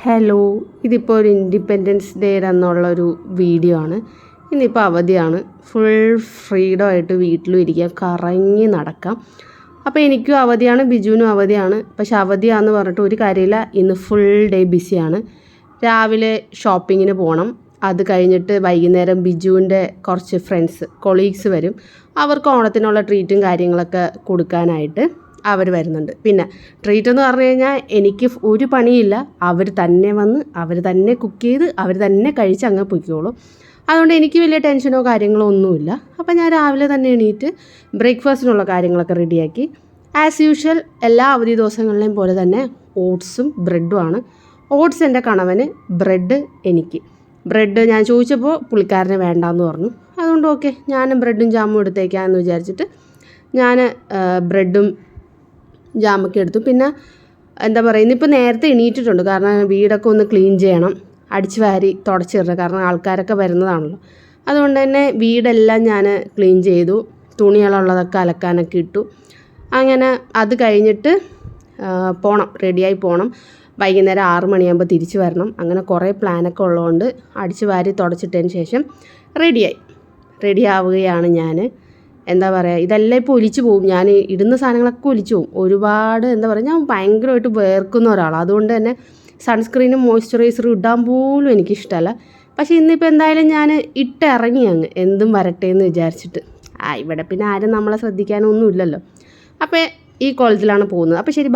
Hello, ഇതിപ്പോൾ ഒരു independence day എന്നുള്ളൊരു വീഡിയോ ആണ്. ഇന്നിപ്പോൾ അവധിയാണ്. ഫുൾ ഫ്രീഡം ആയിട്ട് വീട്ടിലും ഇരിക്കാം, കറങ്ങി നടക്കാം. അപ്പോൾ എനിക്കും അവധിയാണ്, ബിജുവിനും അവധിയാണ്. പക്ഷെ അവധിയാണെന്ന് പറഞ്ഞിട്ട് ഒരു കാര്യമില്ല, ഇന്ന് ഫുൾ ഡേ ബിസിയാണ്. രാവിലെ ഷോപ്പിങ്ങിന് പോകണം. അത് കഴിഞ്ഞിട്ട് വൈകുന്നേരം ബിജുവിൻ്റെ കുറച്ച് ഫ്രണ്ട്സ് കൊളീഗ്സ് വരും. അവർക്ക് ഓണത്തിനുള്ള ട്രീറ്റും കാര്യങ്ങളൊക്കെ കൊടുക്കാനായിട്ട് അവർ വരുന്നുണ്ട്. പിന്നെ ട്രീറ്റ് എന്ന് പറഞ്ഞു കഴിഞ്ഞാൽ എനിക്ക് ഒരു പണിയില്ല. അവർ തന്നെ വന്ന് അവർ തന്നെ കുക്ക് ചെയ്ത് അവർ തന്നെ കഴിച്ച് അങ്ങ് പൊയ്ക്കോളും. അതുകൊണ്ട് എനിക്ക് വലിയ ടെൻഷനോ കാര്യങ്ങളോ ഒന്നുമില്ല. അപ്പോൾ ഞാൻ രാവിലെ തന്നെ എണീറ്റ് ബ്രേക്ക്ഫാസ്റ്റിനുള്ള കാര്യങ്ങളൊക്കെ റെഡിയാക്കി. ആസ് യൂഷ്വൽ എല്ലാ അവധി ദിവസങ്ങളിലെയും പോലെ തന്നെ ഓട്സും ബ്രെഡുമാണ്. ഓട്സ് എൻ്റെ കണവന്, ബ്രെഡ് എനിക്ക്. ബ്രെഡ് ഞാൻ ചോദിച്ചപ്പോൾ പുള്ളിക്കാരന് വേണ്ടാന്ന് പറഞ്ഞു. അതുകൊണ്ട് ഓക്കെ, ഞാനും ബ്രെഡും ജാമും എടുത്തേക്കാമെന്ന് വിചാരിച്ചിട്ട് ഞാൻ ബ്രെഡും ജാമൊക്കെ എടുത്തു. പിന്നെ എന്താ പറയുക, ഇന്നിപ്പോൾ നേരത്തെ എണീറ്റിട്ടുണ്ട്. കാരണം വീടൊക്കെ ഒന്ന് ക്ലീൻ ചെയ്യണം, അടിച്ച് വാരി തുടച്ചിടണം. കാരണം ആൾക്കാരൊക്കെ വരുന്നതാണല്ലോ. അതുകൊണ്ട് തന്നെ വീടെല്ലാം ഞാൻ ക്ലീൻ ചെയ്തു. തുണികളുള്ളതൊക്കെ അലക്കാനൊക്കെ ഇട്ടു. അങ്ങനെ അത് കഴിഞ്ഞിട്ട് റെഡിയായി പോകണം. വൈകുന്നേരം 6 മണിയാകുമ്പോൾ തിരിച്ച് വരണം. അങ്ങനെ കുറേ പ്ലാനൊക്കെ ഉള്ളതുകൊണ്ട് അടിച്ച് വാരി തുടച്ചിട്ടതിന് ശേഷം റെഡി ആവുകയാണ് ഞാൻ. എന്താ പറയുക, ഇതെല്ലാം ഇപ്പോൾ ഒലിച്ചു പോകും. ഞാൻ ഇടുന്ന സാധനങ്ങളൊക്കെ ഒലിച്ചു പോകും. ഒരുപാട് എന്താ പറയുക, ഞാൻ ഭയങ്കരമായിട്ട് വേർക്കുന്ന ഒരാളാണ്. അതുകൊണ്ട് തന്നെ സൺസ്ക്രീനും മോയ്സ്ചറൈസറും ഇടാൻ പോലും എനിക്കിഷ്ടമല്ല. പക്ഷേ ഇന്നിപ്പോൾ എന്തായാലും ഞാൻ ഇറങ്ങി അങ്ങ് എന്തും വരട്ടെ എന്ന് വിചാരിച്ചിട്ട്. ഇവിടെ പിന്നെ ആരും നമ്മളെ ശ്രദ്ധിക്കാനൊന്നും ഇല്ലല്ലോ. അപ്പോൾ ഈ കോളേജിലാണ് പോകുന്നത്. അപ്പോൾ ശരി,